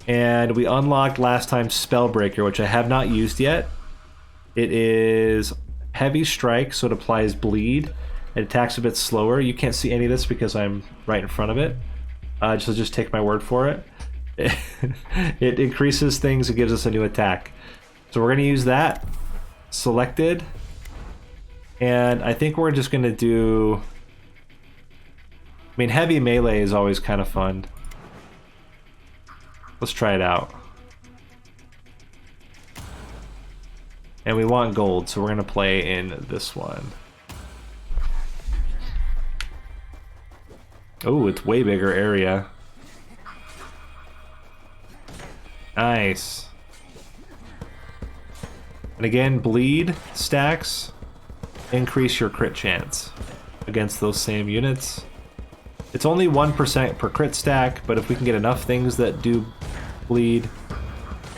And we unlocked last time Spellbreaker, which I have not used yet. It is heavy strike, so it applies bleed. It attacks a bit slower. You can't see any of this because I'm right in front of it. So just take my word for it. It increases things and gives us a new attack. So we're going to use that. Selected. And I think we're just going to do... I mean, heavy melee is always kind of fun. Let's try it out. And we want gold, so we're going to play in this one. Oh, it's way bigger area. Nice. And again, bleed stacks increase your crit chance against those same units. It's only 1% per crit stack, but if we can get enough things that do bleed,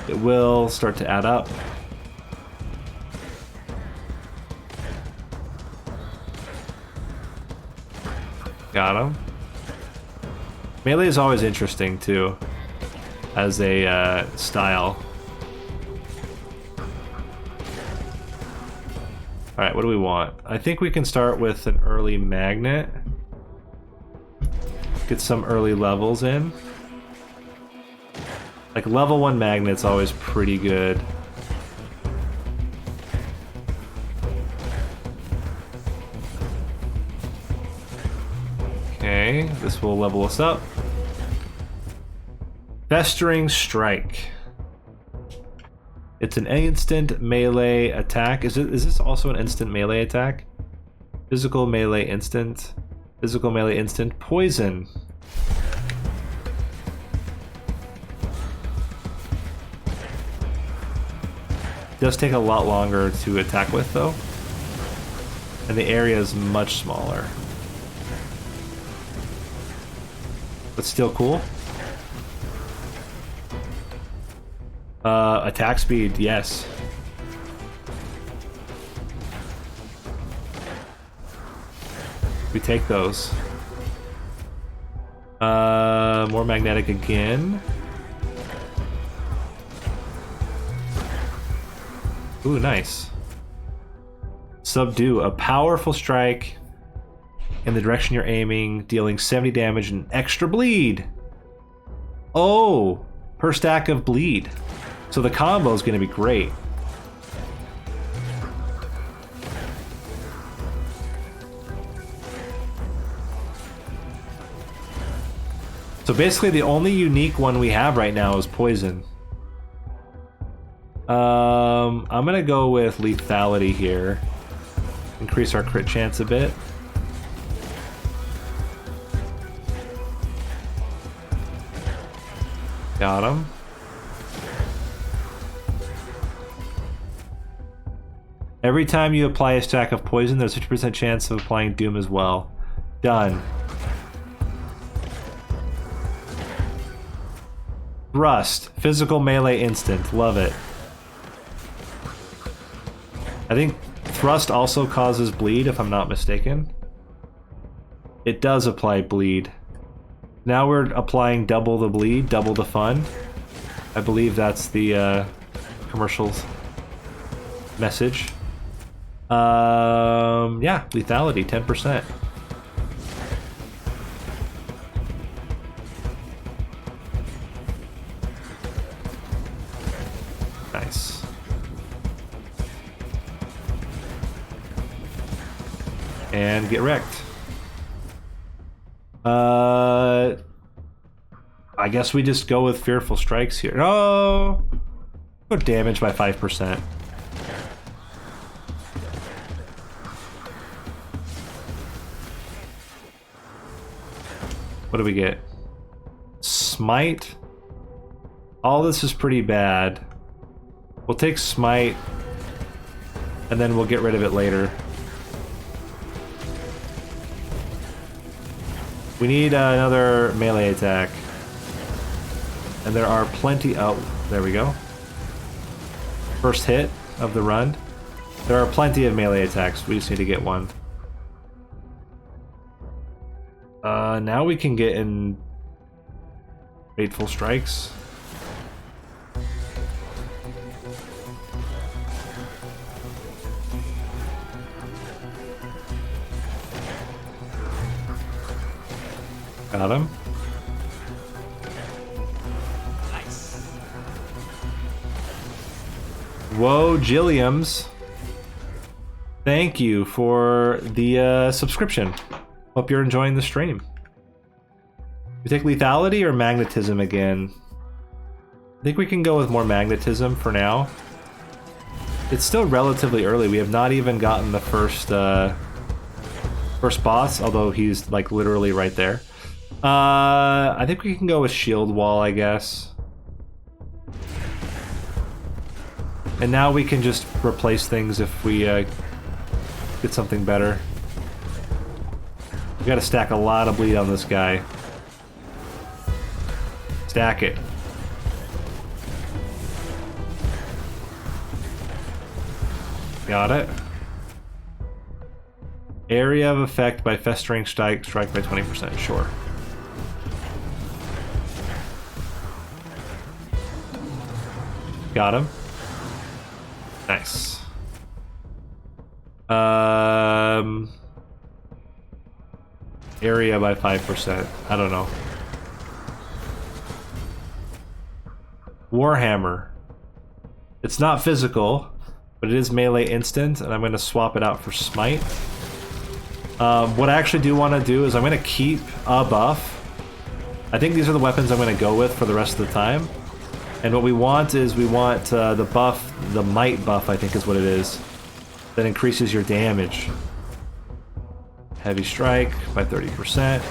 it will start to add up. Got him. Melee is always interesting too, as a style. Alright, what do we want? I think we can start with an early magnet. Get some early levels in. Like level 1 magnet's always pretty good. Okay, this will level us up. Festering Strike. It's an instant melee attack. Is this also an instant melee attack? Physical melee instant. Physical melee instant. Poison. Does take a lot longer to attack with though. And the area is much smaller. But still cool. Attack speed, yes. We take those. More magnetic again. Ooh, nice. Subdue, a powerful strike in the direction you're aiming, dealing 70 damage and extra bleed. Oh, per stack of bleed. So the combo is going to be great. So basically the only unique one we have right now is poison. I'm gonna go with lethality here. Increase our crit chance a bit. Got him. Every time you apply a stack of poison, there's a 50% chance of applying doom as well. Done. Thrust. Physical melee instant. Love it. I think thrust also causes bleed, if I'm not mistaken. It does apply bleed. Now we're applying double the bleed, double the fun. I believe that's the commercial's message. Yeah, lethality, 10%. Nice. And get wrecked. I guess we just go with Fearful Strikes here. Oh! Go damage by 5%. What do we get? Smite. All this is pretty bad. We'll take Smite, and then we'll get rid of it later. We need another melee attack. And there are plenty... Oh, there we go. First hit of the run. There are plenty of melee attacks. We just need to get one. Now we can get in Fateful Strikes. Got him. Whoa, Gilliams. Thank you for the subscription. Hope you're enjoying the stream. We take lethality or magnetism again? I think we can go with more magnetism for now. It's still relatively early. We have not even gotten the first boss, although he's like literally right there. I think we can go with shield wall, I guess. And now we can just replace things if we get something better. We gotta stack a lot of bleed on this guy. Stack it. Got it. Area of effect by festering strike by 20%, sure. Got him. Nice. Area by 5%. I don't know. Warhammer. It's not physical, but it is melee instant, and I'm going to swap it out for smite. What I actually do want to do is I'm going to keep a buff. I think these are the weapons I'm going to go with for the rest of the time. And what we want is the buff, the might buff, I think is what it is, that increases your damage. Heavy strike by 30%.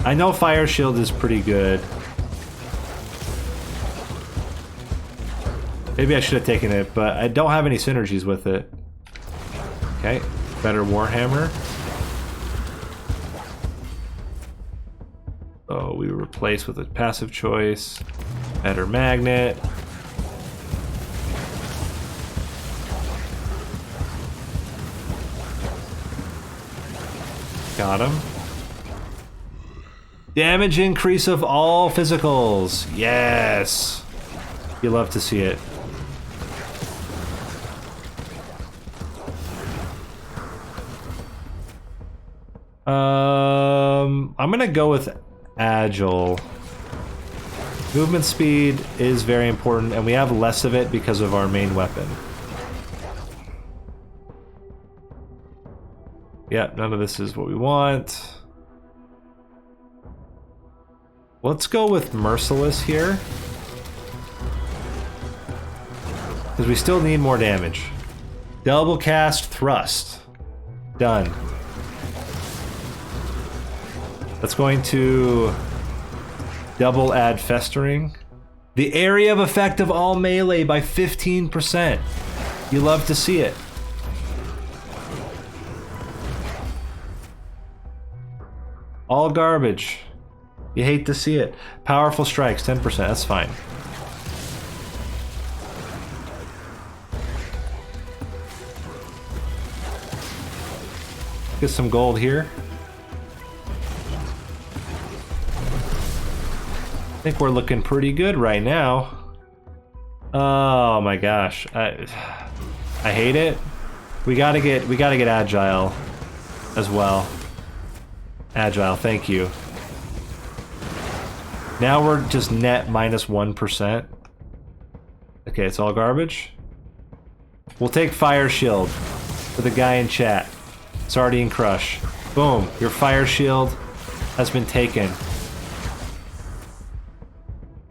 I know fire shield is pretty good. Maybe I should have taken it, but I don't have any synergies with it. Okay, better Warhammer. Oh, we replace with a passive choice. Better magnet. Got him. Damage increase of all physicals. Yes. You love to see it. I'm gonna go with agile. Movement speed is very important, and we have less of it because of our main weapon. Yeah, none of this is what we want. Let's go with Merciless here, because we still need more damage. Double cast thrust. Done. That's going to double add festering. The area of effect of all melee by 15%. You love to see it. All garbage. You hate to see it. Powerful strikes, 10%. That's fine. Get some gold here. I think we're looking pretty good right now. Oh my gosh, I hate it. We gotta get agile as well. Agile, thank you. Now we're just net minus 1%. Okay, it's all garbage. We'll take fire shield for the guy in chat. Sardine Crush. Boom, your fire shield has been taken.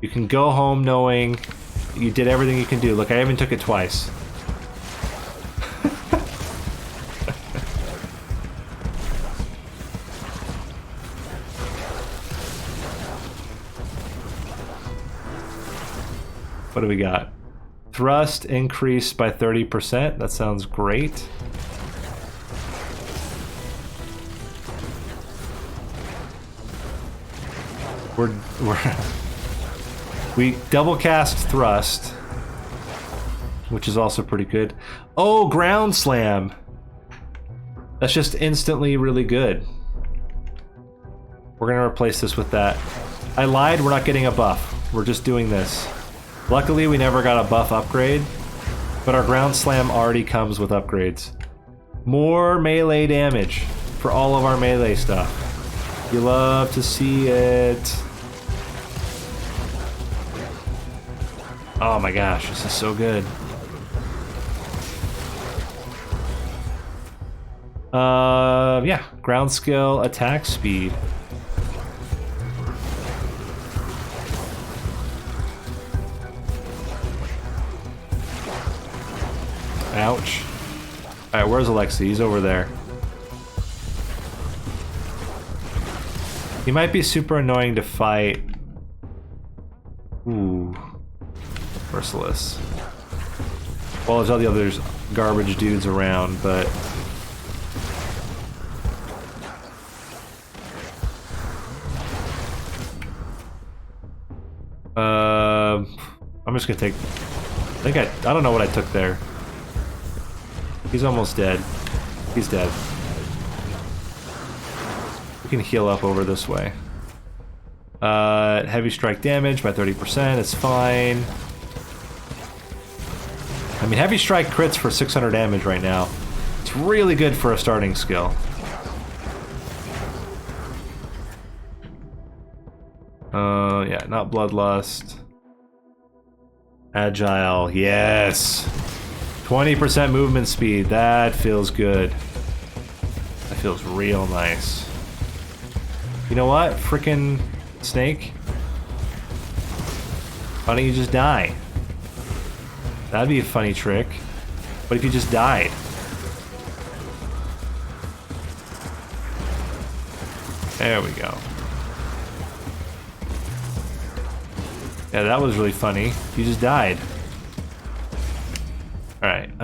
You can go home knowing you did everything you can do. Look, I even took it twice. What do we got? Thrust increased by 30%. That sounds great. We double cast thrust, which is also pretty good. Oh, ground slam. That's just instantly really good. We're gonna replace this with that. I lied, we're not getting a buff. We're just doing this. Luckily, we never got a buff upgrade, but our ground slam already comes with upgrades. More melee damage for all of our melee stuff. You love to see it. Oh my gosh, this is so good. Yeah, ground skill, attack speed. Ouch. Alright, where's Alexi? He's over there. He might be super annoying to fight. Ooh. Merciless. Well, there's all the other garbage dudes around, but... I'm just gonna take... I don't know what I took there. He's almost dead. He's dead. We can heal up over this way. Heavy strike damage by 30%, it's fine. I mean, heavy strike crits for 600 damage right now. It's really good for a starting skill. Yeah, not bloodlust. Agile, yes! 20% movement speed, that feels good. That feels real nice. You know what, frickin' snake? Why don't you just die? That'd be a funny trick. What if you just died? There we go. Yeah, that was really funny. You just died. Alright,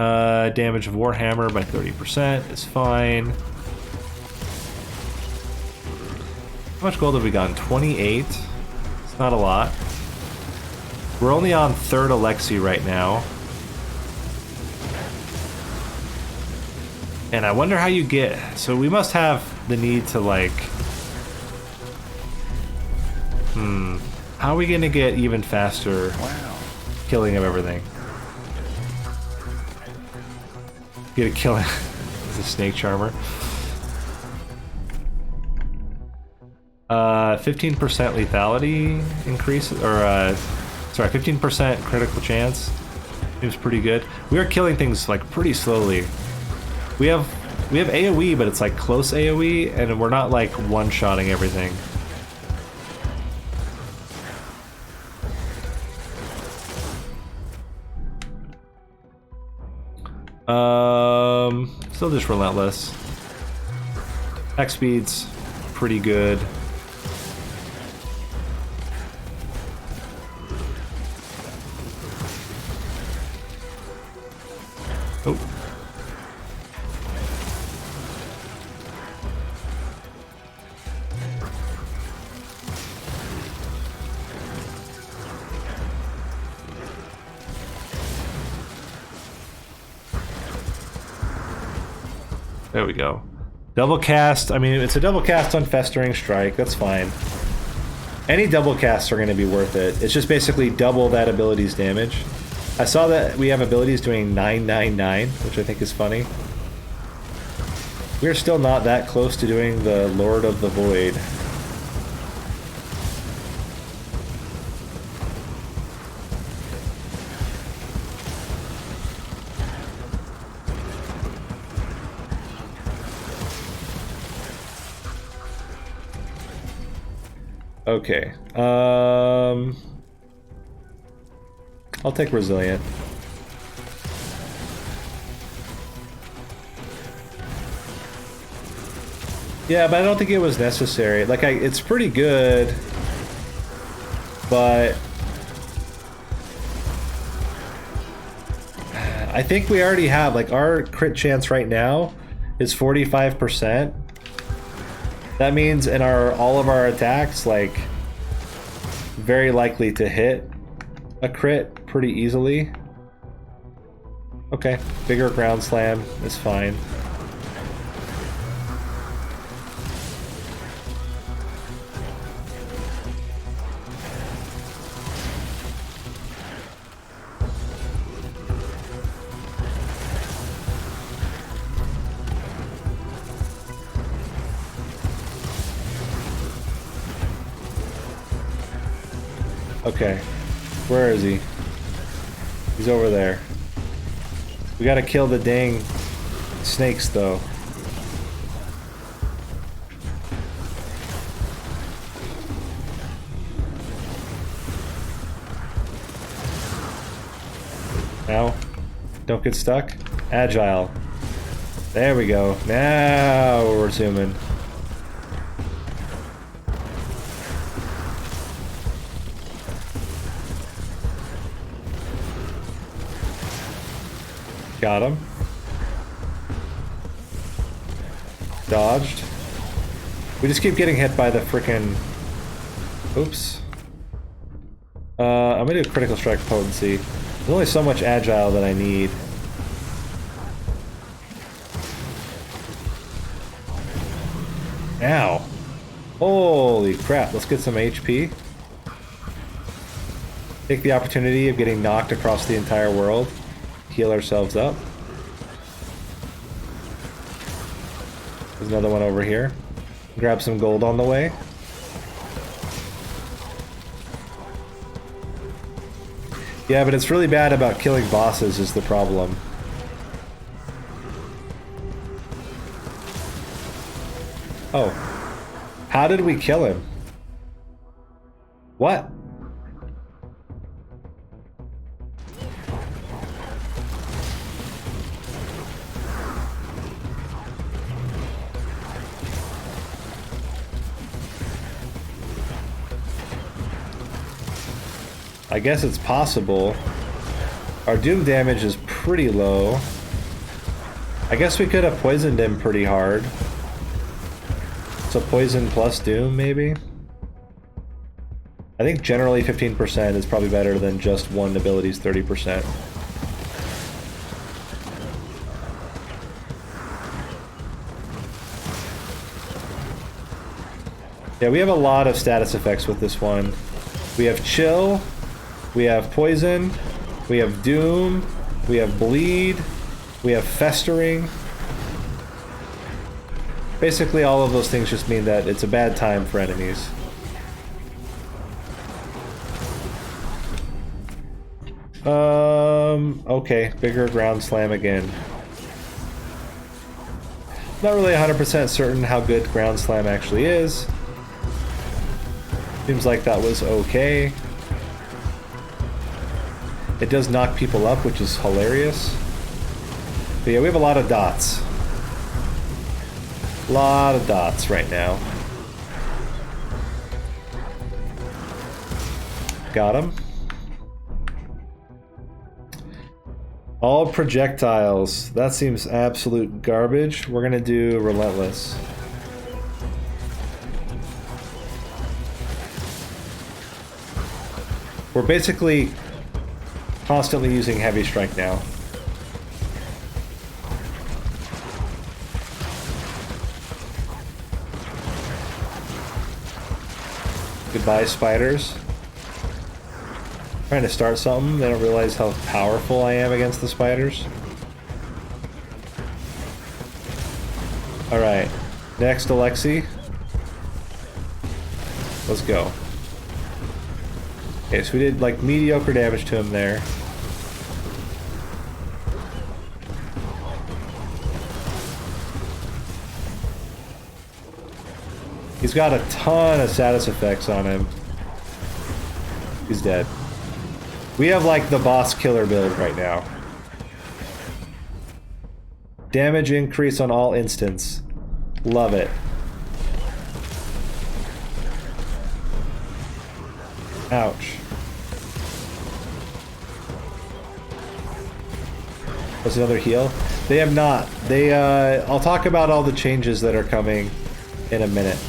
damage of Warhammer by 30% is fine. How much gold have we gotten? 28? It's not a lot. We're only on 3rd Alexi right now. And I wonder how you get... So we must have the need to, like... How are we gonna get even faster killing of everything? Get a killing... It's a snake charmer. 15% lethality increase, or sorry, 15% critical chance. Seems pretty good. We are killing things like pretty slowly. We have AoE, but it's like close AoE, and we're not like one-shotting everything. Still just relentless. Attack speed's pretty good. Oh. There we go. Double cast. I mean, it's a double cast on Festering Strike. That's fine. Any double casts are going to be worth it. It's just basically double that ability's damage. I saw that we have abilities doing 999, which I think is funny. We're still not that close to doing the Lord of the Void. Okay. I'll take Resilient. Yeah, but I don't think it was necessary. Like, it's pretty good, but I think we already have, like, our crit chance right now is 45%. That means in all of our attacks, like, very likely to hit a crit pretty easily. Okay, bigger ground slam is fine. Okay. Where is he? He's over there. We gotta kill the dang snakes, though. Now, don't get stuck. Agile. There we go. Now we're zooming. Got him. Dodged. We just keep getting hit by the frickin'... Oops. I'm gonna do critical strike potency. There's only so much agile that I need. Ow. Holy crap, let's get some HP. Take the opportunity of getting knocked across the entire world. Heal ourselves up. There's another one over here. Grab some gold on the way. Yeah, but it's really bad about killing bosses is the problem. Oh. How did we kill him? What? I guess it's possible. Our doom damage is pretty low. I guess we could have poisoned him pretty hard. So poison plus doom, maybe? I think generally 15% is probably better than just one ability's 30%. Yeah, we have a lot of status effects with this one. We have chill, we have poison, we have doom, we have bleed, we have festering. Basically all of those things just mean that it's a bad time for enemies. Okay, bigger ground slam again. Not really 100% certain how good ground slam actually is. Seems like that was okay. It does knock people up, which is hilarious. But yeah, we have a lot of dots. A lot of dots right now. Got him. All projectiles. That seems absolute garbage. We're gonna do relentless. We're basically constantly using heavy strike now. Goodbye, spiders. Trying to start something, they don't realize how powerful I am against the spiders. Alright, next Alexi. Let's go. Okay, so we did like mediocre damage to him there. He's got a ton of status effects on him. He's dead. We have like the boss killer build right now. Damage increase on all instants. Love it. Ouch. That's another heal. They have not. They, I'll talk about all the changes that are coming in a minute.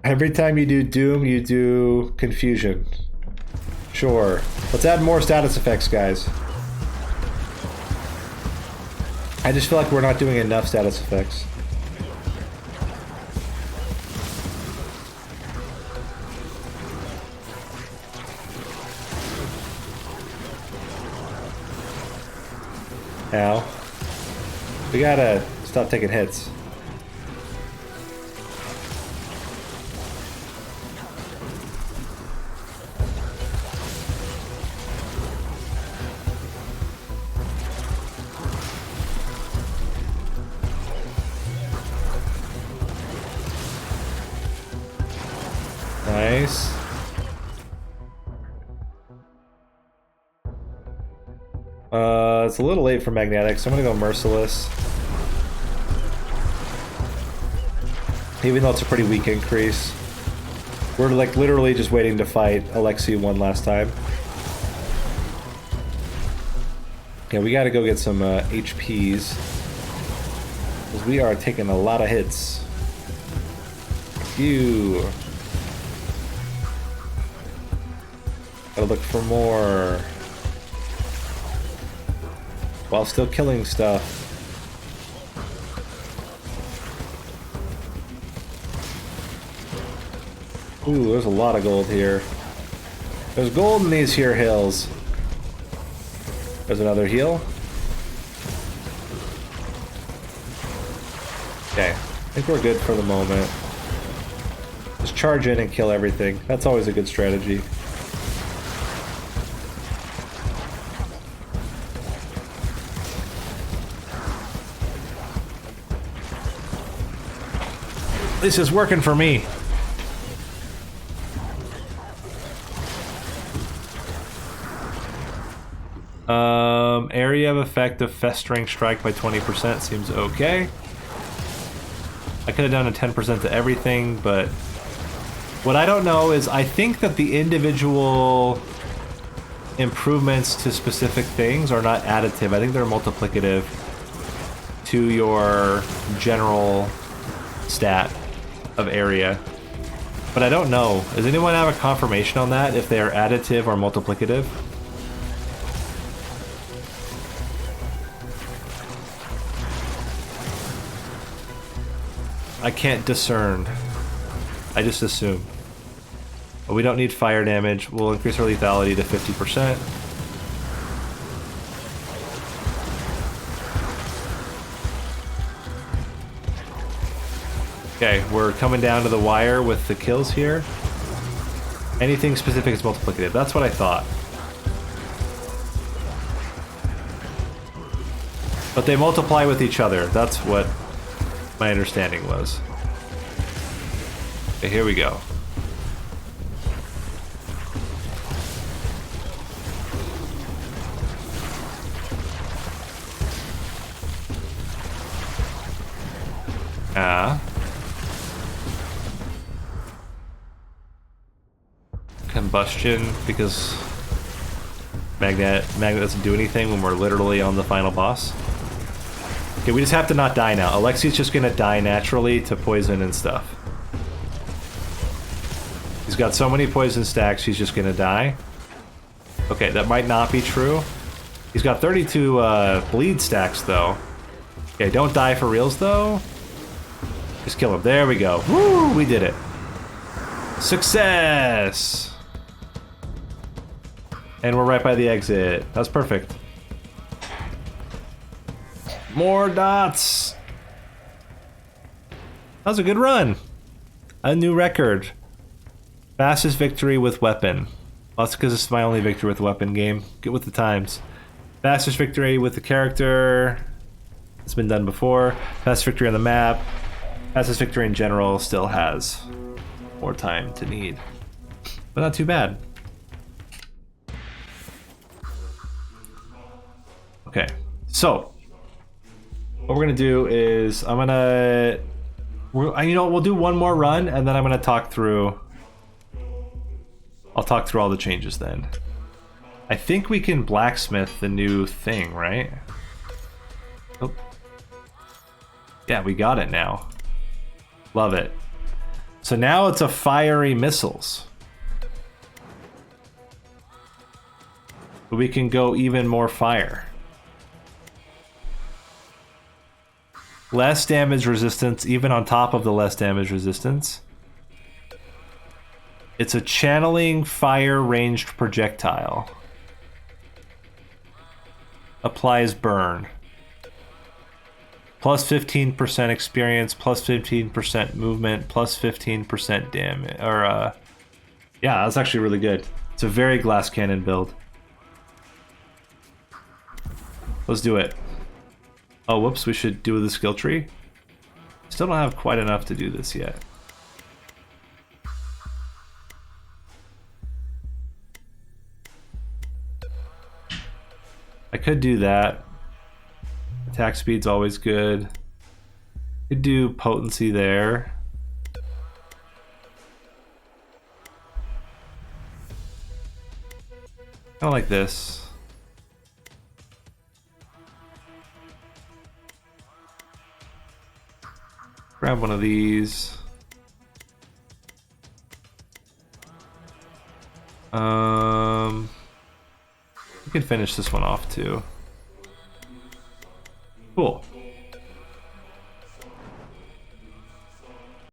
Every time you do Doom, you do Confusion. Sure. Let's add more status effects, guys. I just feel like we're not doing enough status effects. Ow. We gotta stop taking hits. Nice. It's a little late for magnetic, so I'm gonna go merciless. Even though it's a pretty weak increase. We're like literally just waiting to fight Alexei one last time. Yeah, we gotta go get some HPs. Because we are taking a lot of hits. Phew. Gotta look for more. While still killing stuff. Ooh, there's a lot of gold here. There's gold in these here hills. There's another heal. Okay, I think we're good for the moment. Just charge in and kill everything. That's always a good strategy. This is working for me. Area of effect of festering strike by 20% seems okay. I could have done a 10% to everything, but what I don't know is I think that the individual improvements to specific things are not additive. I think they're multiplicative to your general stat of area. But I don't know. Does anyone have a confirmation on that, if they are additive or multiplicative? I can't discern. I just assume. But we don't need fire damage. We'll increase our lethality to 50%. Okay, we're coming down to the wire with the kills here. Anything specific is multiplicative. That's what I thought. But they multiply with each other. That's what my understanding was. Okay, here we go. Combustion, because magnet doesn't do anything when we're literally on the final boss. Okay, we just have to not die now. Alexei's just gonna die naturally to poison and stuff. He's got so many poison stacks, he's just gonna die. Okay, that might not be true. He's got 32 bleed stacks, though. Okay, don't die for reals, though. Just kill him. There we go. Woo! We did it. Success! And we're right by the exit. That's perfect. More dots! That was a good run. A new record. Fastest victory with weapon. Well, that's because it's my only victory with weapon game. Get with the times. Fastest victory with the character. It's been done before. Fastest victory on the map. Fastest victory in general still has more time to need. But not too bad. Okay, so what we're gonna do is we'll do one more run, and then I'm gonna talk through. I'll talk through all the changes then. I think we can blacksmith the new thing, right? Oh, yeah, we got it now. Love it. So now it's a fiery missiles. But we can go even more fire. Less damage resistance, even on top of the less damage resistance. It's a channeling fire ranged projectile. Applies burn. Plus 15% experience, plus 15% movement, plus 15% damage. Or, yeah, that's actually really good. It's a very glass cannon build. Let's do it. Oh, whoops, we should do the skill tree. Still don't have quite enough to do this yet. I could do that. Attack speed's always good. Could do potency there. Kind of like this. Grab one of these. We can finish this one off too. Cool.